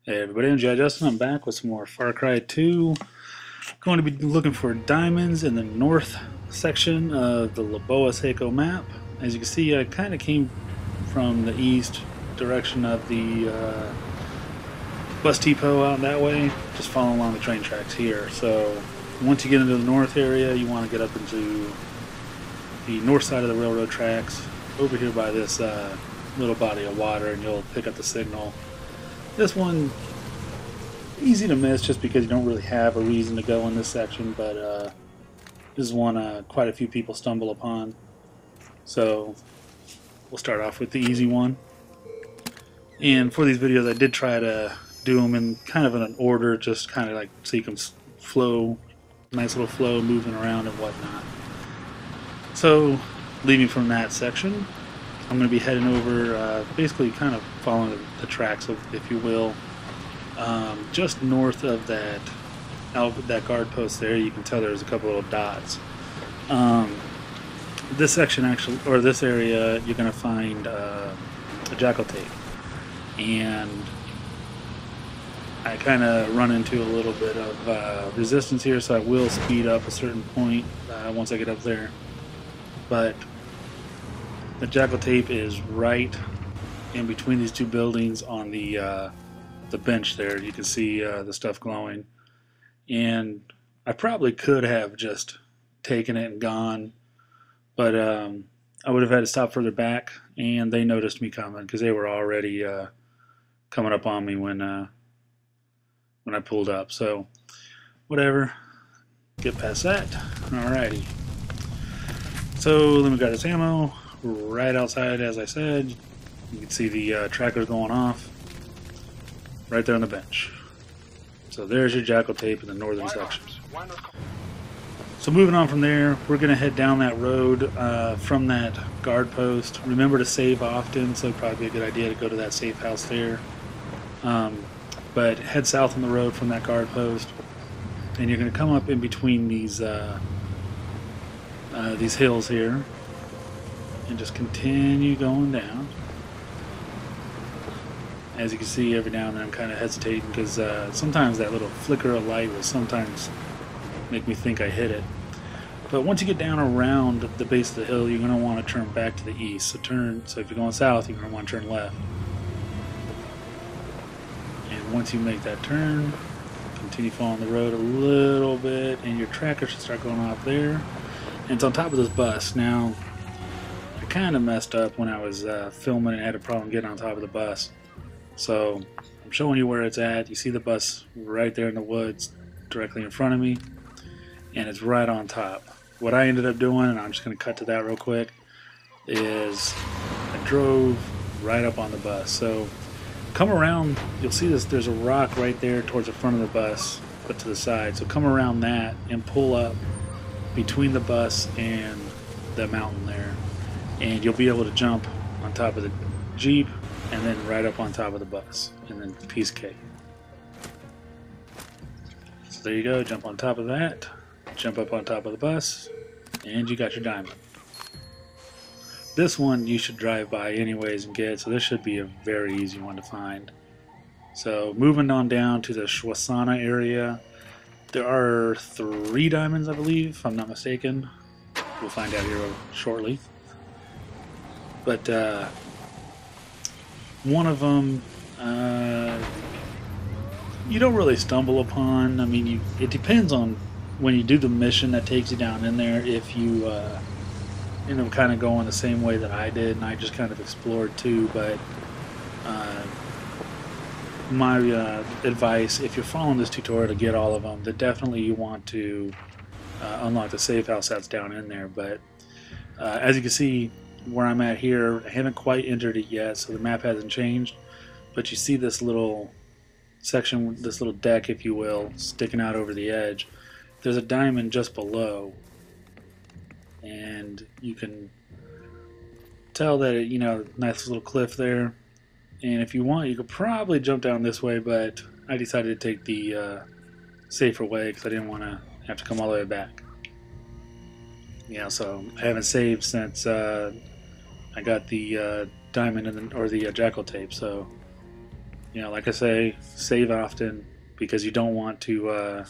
Hey everybody, I'm Justin. I'm back with some more Far Cry 2. Going to be looking for diamonds in the north section of the Leboa Sako map. As you can see, I kind of came from the east direction of the bus depot out that way, just following along the train tracks here. So once you get into the north area, you want to get up into the north side of the railroad tracks, over here by this little body of water, and you'll pick up the signal. This one, easy to miss just because you don't really have a reason to go in this section, but this is one quite a few people stumble upon. So we'll start off with the easy one. And for these videos, I did try to do them in kind of an order, just kind of like so you can flow, nice little flow moving around and whatnot. So leaving from that section, I'm going to be heading over, basically kind of following the tracks, if you will, just north of that guard post there. You can tell there's a couple little dots. This section actually, or this area, you're going to find a Jackal tape, and I kind of run into a little bit of resistance here, so I will speed up a certain point once I get up there. But the Jackal tape is right in between these two buildings on the bench there. You can see the stuff glowing, and I probably could have just taken it and gone, but I would have had to stop further back, and they noticed me coming because they were already coming up on me when I pulled up. So whatever, get past that. Alrighty, so then we got this ammo right outside. As I said, you can see the trackers going off right there on the bench. So there's your Jackal tape in the northern section. So moving on from there, we're going to head down that road from that guard post. Remember to save often, so it'd probably be a good idea to go to that safe house there. But head south on the road from that guard post, and you're going to come up in between these hills here, and just continue going down. As you can see, every now and then I'm kind of hesitating because sometimes that little flicker of light will sometimes make me think I hit it. But once you get down around the base of the hill, you're going to want to turn back to the east. So if you're going south, you're going to want to turn left. And once you make that turn, continue following the road a little bit, and your tracker should start going off there. And it's on top of this bus. Now, I kind of messed up when I was filming and had a problem getting on top of the bus. So I'm showing you where it's at. You see the bus right there in the woods directly in front of me, and it's right on top. What I ended up doing, and I'm just going to cut to that real quick, is I drove right up on the bus. So come around, you'll see this, there's a rock right there towards the front of the bus, but to the side. So come around that and pull up between the bus and the mountain there, and you'll be able to jump on top of the Jeep and then right up on top of the bus, and then piece cake. So there you go, jump on top of that, jump up on top of the bus, and you got your diamond. This one you should drive by anyways and get, so this should be a very easy one to find. So moving on down to the Shwasana area, there are 3 diamonds, I believe, if I'm not mistaken. We'll find out here shortly. But one of them you don't really stumble upon. I mean, it depends on when you do the mission that takes you down in there, if you end up kind of going the same way that I did, and I just kind of explored too. But my advice, if you're following this tutorial to get all of them, then definitely you want to unlock the safe house that's down in there. But as you can see, where I'm at here, I haven't quite entered it yet, so the map hasn't changed, but you see this little section, this little deck, if you will, sticking out over the edge. There's a diamond just below, and you can tell that it, nice little cliff there, and if you want, you could probably jump down this way, but I decided to take the safer way because I didn't want to have to come all the way back. So I haven't saved since I got the diamond or the Jackal tape. So You know, like I say, save often because you don't want to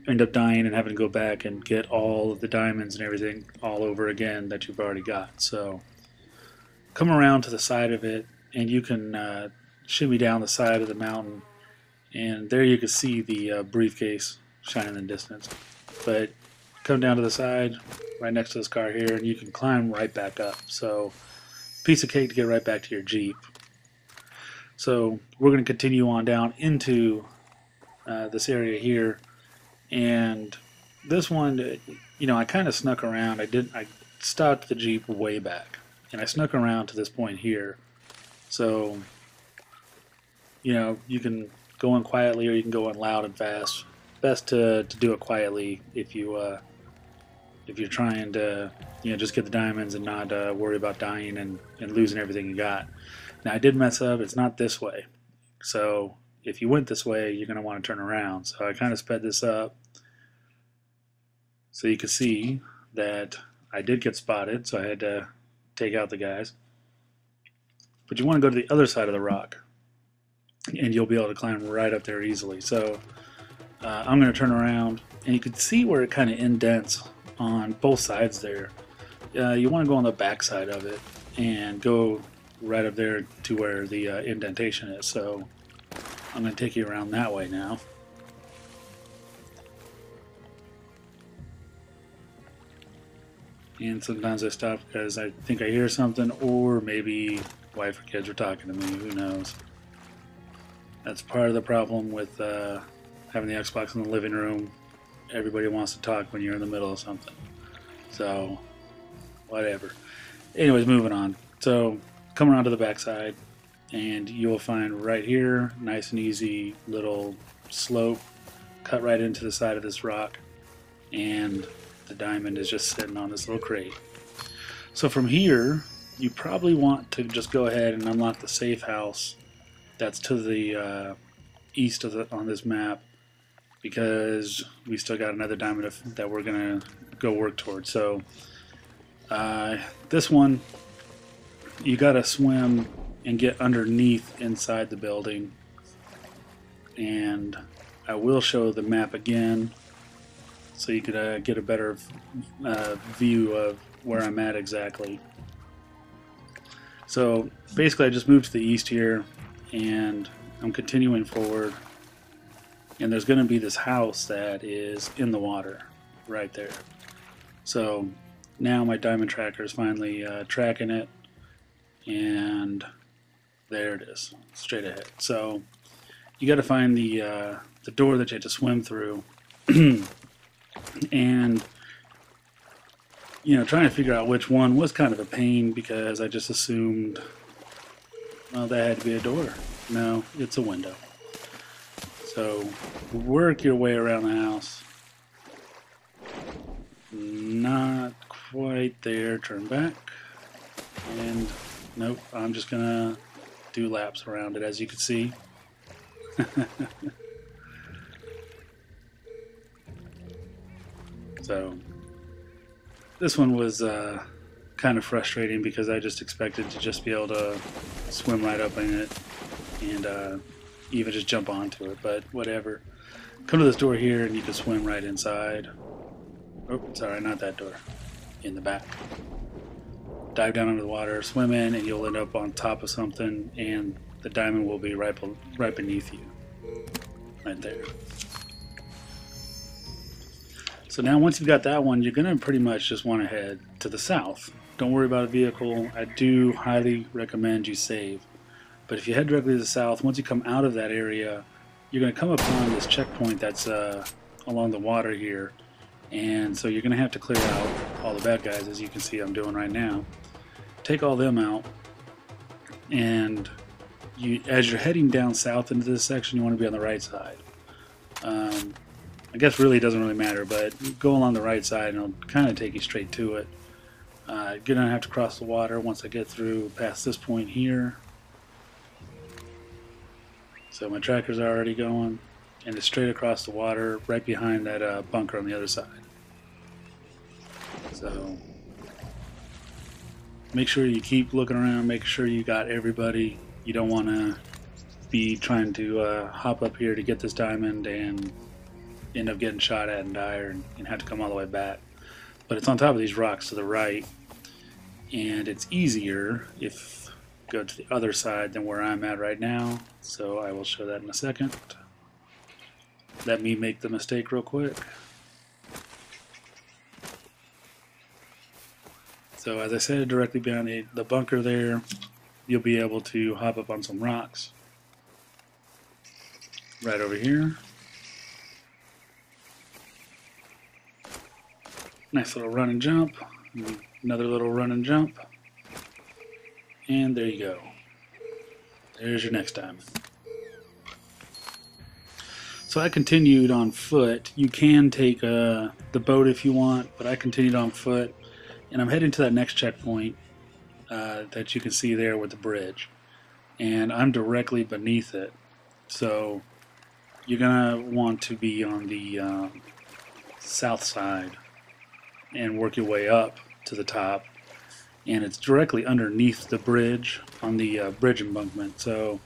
end up dying and having to go back and get all of the diamonds and everything all over again that you've already got. So come around to the side of it, and you can shimmy down the side of the mountain, and there you can see the briefcase shining in the distance. But come down to the side, right next to this car here, and you can climb right back up. So piece of cake to get right back to your Jeep. So we're going to continue on down into this area here, and this one, you know, I kind of snuck around. I stopped the Jeep way back, and I snuck around to this point here. So, you know, you can go in quietly or you can go in loud and fast. Best to do it quietly if you're trying to, you know, just get the diamonds and not worry about dying and losing everything you got. Now I did mess up. It's not this way. So if you went this way, you're going to want to turn around. So I kind of sped this up so you can see that I did get spotted. So I had to take out the guys. But you want to go to the other side of the rock, and you'll be able to climb right up there easily. So I'm going to turn around, and you can see where it kind of indents on both sides there. You want to go on the back side of it and go right up there to where the indentation is. So I'm going to take you around that way now. And sometimes I stop because I think I hear something, or maybe wife or kids are talking to me, who knows. That's part of the problem with having the Xbox in the living room. Everybody wants to talk when you're in the middle of something. So, whatever. Anyways, moving on. So, come around to the backside, and you'll find right here, nice and easy little slope, cut right into the side of this rock, and the diamond is just sitting on this little crate. So from here, you probably want to just go ahead and unlock the safe house that's to the east of on this map, because we still got another diamond that we're gonna go work towards. So this one, you gotta swim and get underneath inside the building, and I will show the map again so you could get a better view of where I'm at exactly. So basically I just moved to the east here, and I'm continuing forward, and there's going to be this house that is in the water right there. So now my diamond tracker is finally tracking it, and there it is, straight ahead. So you got to find the door that you have to swim through. And you know, trying to figure out which one was kind of a pain, because I just assumed, well, that had to be a door. No, it's a window. So work your way around the house. Not quite there. Turn back. And nope, I'm just gonna do laps around it, as you can see. So this one was kind of frustrating, because I just expected to just be able to swim right up in it and even just jump onto it, but whatever. Come to this door here and you can swim right inside. Oh, sorry, not that door. In the back. Dive down under the water, swim in, and you'll end up on top of something, and the diamond will be right beneath you. Right there. So now once you've got that one, you're going to pretty much just want to head to the south. Don't worry about a vehicle. I do highly recommend you save. But if you head directly to the south, once you come out of that area, you're going to come upon this checkpoint that's along the water here. And so you're going to have to clear out all the bad guys, as you can see I'm doing right now. Take all them out. And as you're heading down south into this section, you want to be on the right side. I guess really it doesn't really matter, but go along the right side and it'll kind of take you straight to it. You're going to have to cross the water once I get through past this point here. So my tracker's already going, and it's straight across the water right behind that bunker on the other side. So make sure you keep looking around, make sure you got everybody. You don't want to be trying to hop up here to get this diamond and end up getting shot at and die, and have to come all the way back. But it's on top of these rocks to the right, and it's easier if you go to the other side than where I'm at right now. So I will show that in a second. Let me make the mistake real quick. So as I said, directly behind the bunker there, you'll be able to hop up on some rocks. Right over here. Nice little run and jump. Another little run and jump. And there you go. There's your next diamond. So I continued on foot. You can take the boat if you want, but I continued on foot. And I'm heading to that next checkpoint that you can see there with the bridge. And I'm directly beneath it. So you're going to want to be on the south side and work your way up to the top. And it's directly underneath the bridge on the bridge embankment. So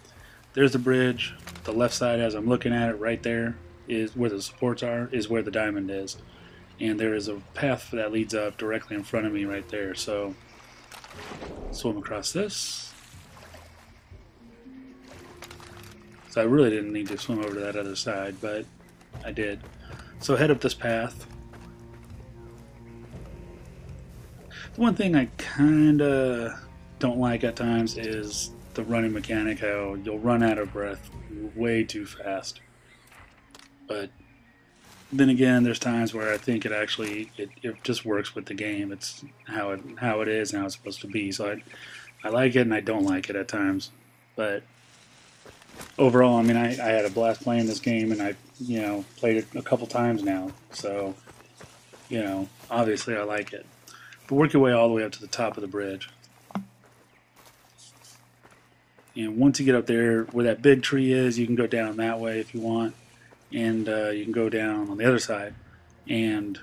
there's the bridge. The left side, as I'm looking at it right there, is where the supports are, is where the diamond is. And there is a path that leads up directly in front of me right there. So swim across this. So I really didn't need to swim over to that other side, but I did. So head up this path. The one thing I kinda don't like at times is the running mechanic, how you'll run out of breath way too fast. But then again, there's times where I think it actually it just works with the game. It's how it is and how it's supposed to be. So I like it and I don't like it at times. But overall, I mean, I had a blast playing this game, and I played it a couple times now. So obviously I like it. But work your way all the way up to the top of the bridge. And once you get up there where that big tree is, you can go down that way if you want. And you can go down on the other side, and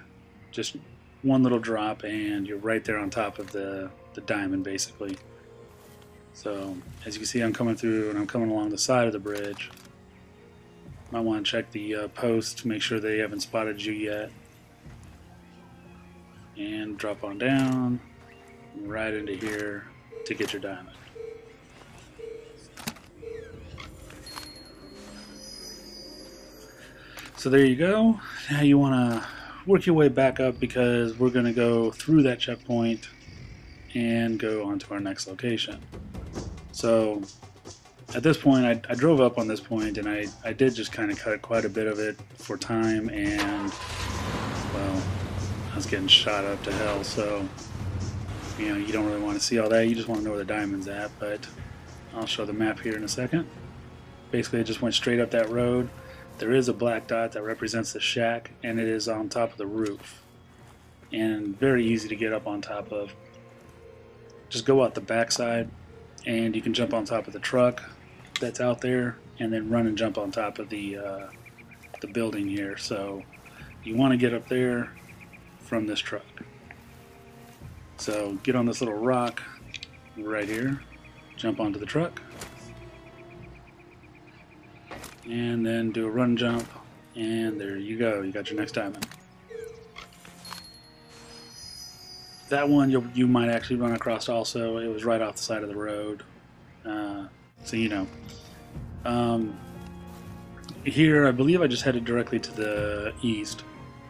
just one little drop and you're right there on top of the diamond, basically. So as you can see, I'm coming through and I'm coming along the side of the bridge. Might want to check the post to make sure they haven't spotted you yet. And drop on down right into here to get your diamond. So there you go. Now you want to work your way back up, because we're going to go through that checkpoint and go on to our next location. So at this point, I drove up on this point, and I did just kind of cut quite a bit of it for time, and well, I was getting shot up to hell. So you don't really want to see all that. You just want to know where the diamond's at. But I'll show the map here in a second. Basically, it just went straight up that road. There is a black dot that represents the shack, and it is on top of the roof, and very easy to get up on top of. Just go out the back side, and you can jump on top of the truck that's out there, and then run and jump on top of the building here. So you want to get up there from this truck. So get on this little rock right here, jump onto the truck, and then do a run jump, and there you go. You got your next diamond. That one you might actually run across also. It was right off the side of the road. So here I believe I just headed directly to the east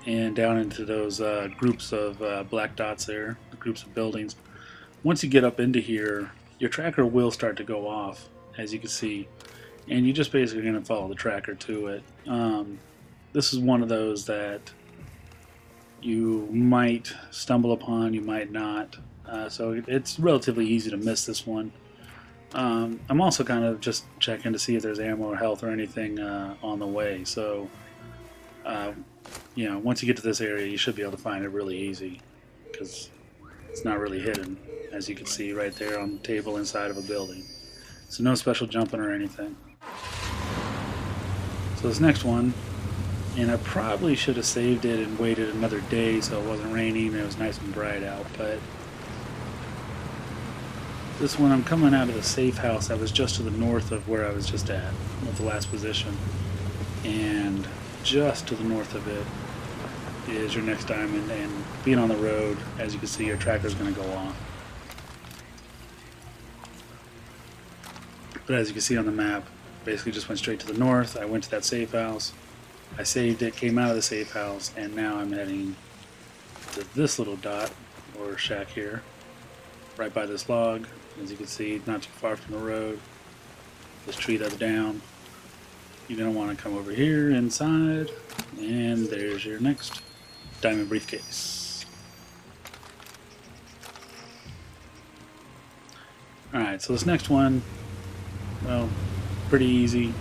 and down into those groups of black dots there, the groups of buildings. Once you get up into here, your tracker will start to go off, as you can see. And you're just basically going to follow the tracker to it. This is one of those that you might stumble upon, you might not. So it's relatively easy to miss this one. I'm also kind of just checking to see if there's ammo or health or anything on the way. So, once you get to this area, you should be able to find it really easy, because it's not really hidden, as you can see right there on the table inside of a building. So no special jumping or anything. So this next one, and I probably should have saved it and waited another day so it wasn't raining and it was nice and bright out, but This one, I'm coming out of the safe house that was just to the north of where I was just at, with the last position. And just to the north of it is your next diamond, and being on the road, as you can see, your tracker's going to go off. But as you can see on the map, basically just went straight to the north. I went to that safe house, I saved it, came out of the safe house, and now I'm heading to this little dot, or shack here, right by this log. As you can see, not too far from the road. This tree that's down. You're going to want to come over here inside, and there's your next diamond briefcase. Alright, so this next one, well, pretty easy.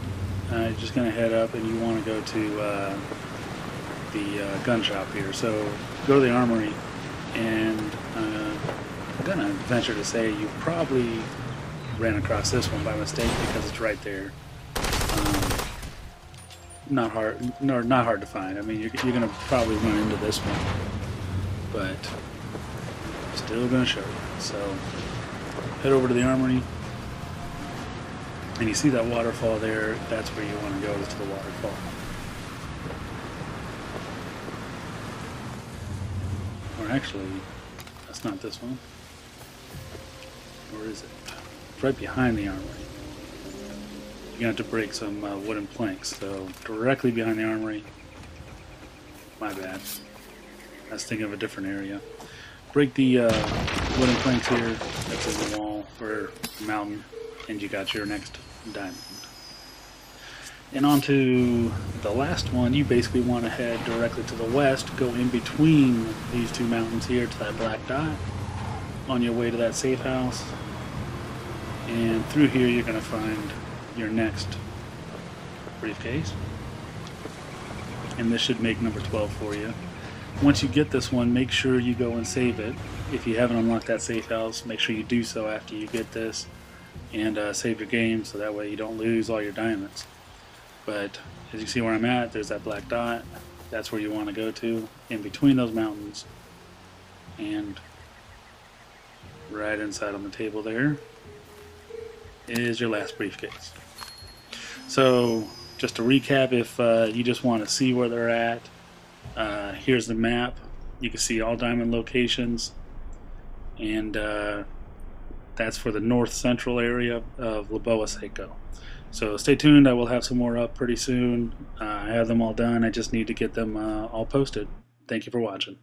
You're just going to head up and you want to go to the gun shop here. So go to the armory, and I'm going to venture to say you probably ran across this one by mistake because it's right there. Not hard to find. I mean, you're going to probably run into this one, but still going to show you. So head over to the armory, and you see that waterfall there. That's where you want to go, to the waterfall. Or actually, that's not this one. Or is it? It's right behind the armory. You're going to have to break some wooden planks. So directly behind the armory. My bad. I was thinking of a different area. Break the wooden planks here. That's in the wall or mountain, and you got your next diamond. And on to the last one. You basically want to head directly to the west, go in between these two mountains here to that black dot on your way to that safe house. And through here you're going to find your next briefcase, and this should make number 12 for you. Once you get this one, make sure you go and save it. If you haven't unlocked that safe house, make sure you do so after you get this, and save your game so that way you don't lose all your diamonds. But as you see where I'm at, there's that black dot. That's where you want to go to, in between those mountains, and right inside on the table there is your last briefcase. So just to recap, if you just want to see where they're at, here's the map. You can see all diamond locations, and that's for the north central area of Leboa Sako. So stay tuned. I will have some more up pretty soon. I have them all done. I just need to get them all posted. Thank you for watching.